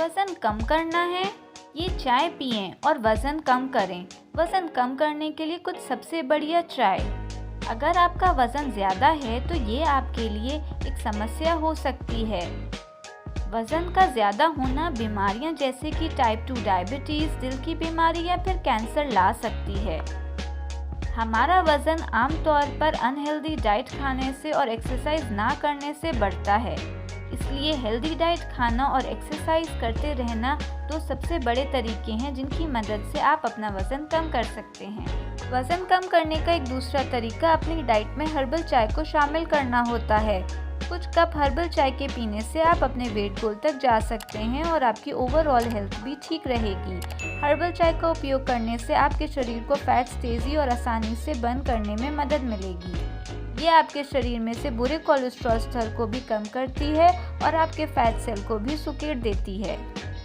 वज़न कम करना है? ये चाय पिएं और वज़न कम करें। वज़न कम करने के लिए कुछ सबसे बढ़िया चाय। अगर आपका वज़न ज़्यादा है तो ये आपके लिए एक समस्या हो सकती है। वज़न का ज़्यादा होना बीमारियां जैसे कि टाइप 2 डायबिटीज़, दिल की बीमारी या फिर कैंसर ला सकती है। हमारा वज़न आमतौर पर अनहेल्दी डाइट खाने से और एक्सरसाइज ना करने से बढ़ता है। इसलिए हेल्दी डाइट खाना और एक्सरसाइज करते रहना दो सबसे बड़े तरीके हैं जिनकी मदद से आप अपना वज़न कम कर सकते हैं। वज़न कम करने का एक दूसरा तरीका अपनी डाइट में हर्बल चाय को शामिल करना होता है। कुछ कप हर्बल चाय के पीने से आप अपने वेट गोल तक जा सकते हैं और आपकी ओवरऑल हेल्थ भी ठीक रहेगी। हर्बल चाय का उपयोग करने से आपके शरीर को फैट्स तेज़ी और आसानी से बर्न करने में मदद मिलेगी। ये आपके शरीर में से बुरे कोलेस्ट्रॉल स्तर को भी कम करती है और आपके फैट सेल को भी सुकेड़ देती है।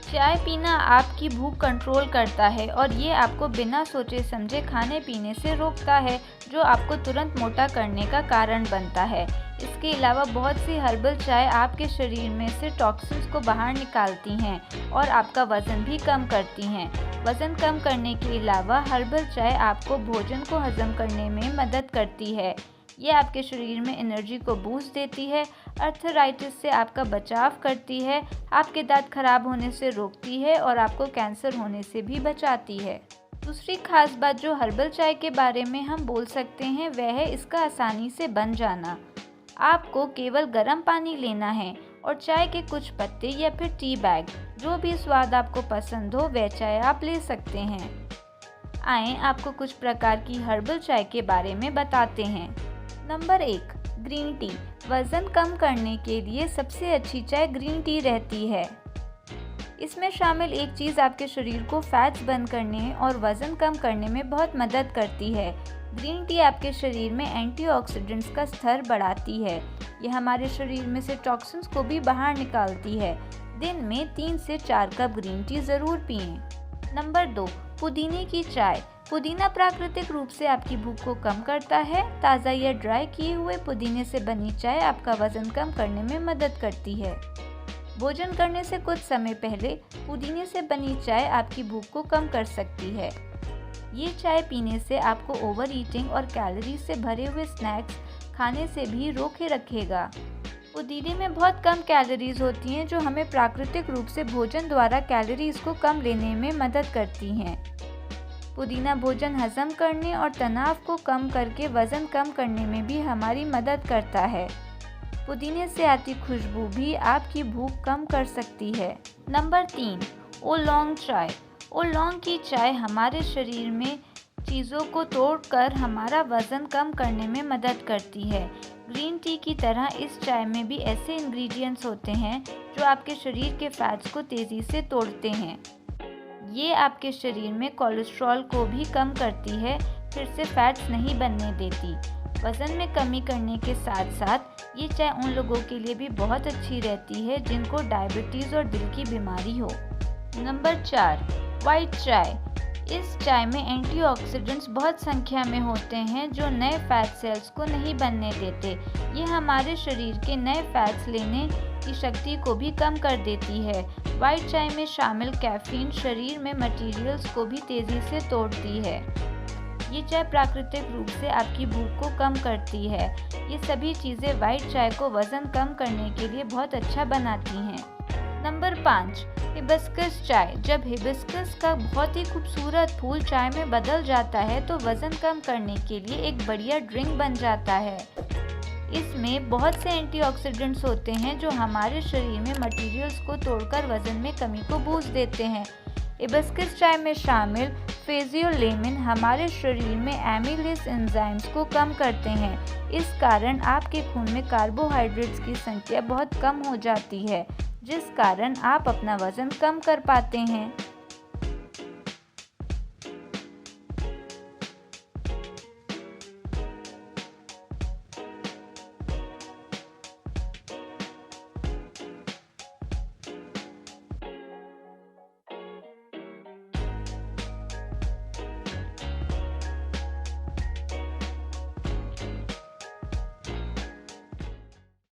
चाय पीना आपकी भूख कंट्रोल करता है और ये आपको बिना सोचे समझे खाने पीने से रोकता है, जो आपको तुरंत मोटा करने का कारण बनता है। इसके अलावा बहुत सी हर्बल चाय आपके शरीर में से टॉक्सिन्स को बाहर निकालती हैं और आपका वज़न भी कम करती हैं। वज़न कम करने के अलावा हर्बल चाय आपको भोजन को हजम करने में मदद करती है। ये आपके शरीर में एनर्जी को बूस्ट देती है, आर्थराइटिस से आपका बचाव करती है, आपके दांत खराब होने से रोकती है और आपको कैंसर होने से भी बचाती है। दूसरी खास बात जो हर्बल चाय के बारे में हम बोल सकते हैं वह है इसका आसानी से बन जाना। आपको केवल गर्म पानी लेना है और चाय के कुछ पत्ते या फिर टी बैग, जो भी स्वाद आपको पसंद हो वह चाय आप ले सकते हैं। आइए आपको कुछ प्रकार की हर्बल चाय के बारे में बताते हैं। Number 1, green tea. वज़न कम करने के लिए सबसे अच्छी चाय ग्रीन टी रहती है। इसमें शामिल एक चीज़ आपके शरीर को फैट्स बर्न करने और वज़न कम करने में बहुत मदद करती है। ग्रीन टी आपके शरीर में एंटीऑक्सीडेंट्स का स्तर बढ़ाती है। यह हमारे शरीर में से टॉक्सिन्स को भी बाहर निकालती है। दिन में 3 से 4 कप ग्रीन टी ज़रूर पिएं। नंबर 2, पुदीने की चाय। पुदीना प्राकृतिक रूप से आपकी भूख को कम करता है। ताज़ा या ड्राई किए हुए पुदीने से बनी चाय आपका वज़न कम करने में मदद करती है। भोजन करने से कुछ समय पहले पुदीने से बनी चाय आपकी भूख को कम कर सकती है। ये चाय पीने से आपको ओवर ईटिंग और कैलोरी से भरे हुए स्नैक्स खाने से भी रोके रखेगा। पुदीने में बहुत कम कैलोरीज होती हैं जो हमें प्राकृतिक रूप से भोजन द्वारा कैलोरीज को कम लेने में मदद करती हैं। पुदीना भोजन हजम करने और तनाव को कम करके वज़न कम करने में भी हमारी मदद करता है। पुदीने से आती खुशबू भी आपकी भूख कम कर सकती है। नंबर 3, ओलोंग चाय। ओलोंग की चाय हमारे शरीर में चीज़ों को तोड़कर हमारा वज़न कम करने में मदद करती है। ग्रीन टी की तरह इस चाय में भी ऐसे इंग्रेडिएंट्स होते हैं जो आपके शरीर के फैट्स को तेज़ी से तोड़ते हैं। ये आपके शरीर में कोलेस्ट्रॉल को भी कम करती है, फिर से फैट्स नहीं बनने देती। वज़न में कमी करने के साथ साथ ये चाय उन लोगों के लिए भी बहुत अच्छी रहती है जिनको डायबिटीज़ और दिल की बीमारी हो। नंबर 4, वाइट चाय। इस चाय में एंटीऑक्सीडेंट्स बहुत संख्या में होते हैं जो नए फैट सेल्स को नहीं बनने देते। ये हमारे शरीर के नए फैट्स लेने की शक्ति को भी कम कर देती है। वाइट चाय में शामिल कैफीन शरीर में मटेरियल्स को भी तेज़ी से तोड़ती है। ये चाय प्राकृतिक रूप से आपकी भूख को कम करती है। ये सभी चीज़ें वाइट चाय को वज़न कम करने के लिए बहुत अच्छा बनाती हैं। नंबर 5, हिबिस्कस चाय। जब हिबिस्कस का बहुत ही खूबसूरत फूल चाय में बदल जाता है तो वज़न कम करने के लिए एक बढ़िया ड्रिंक बन जाता है। इसमें बहुत से एंटीऑक्सीडेंट्स होते हैं जो हमारे शरीर में मटेरियल्स को तोड़कर वज़न में कमी को बूस्ट देते हैं। हिबिस्कस चाय में शामिल फेजियोलेमिन हमारे शरीर में एमिलेज एंजाइम्स को कम करते हैं। इस कारण आपके खून में कार्बोहाइड्रेट्स की संख्या बहुत कम हो जाती है, जिस कारण आप अपना वज़न कम कर पाते हैं।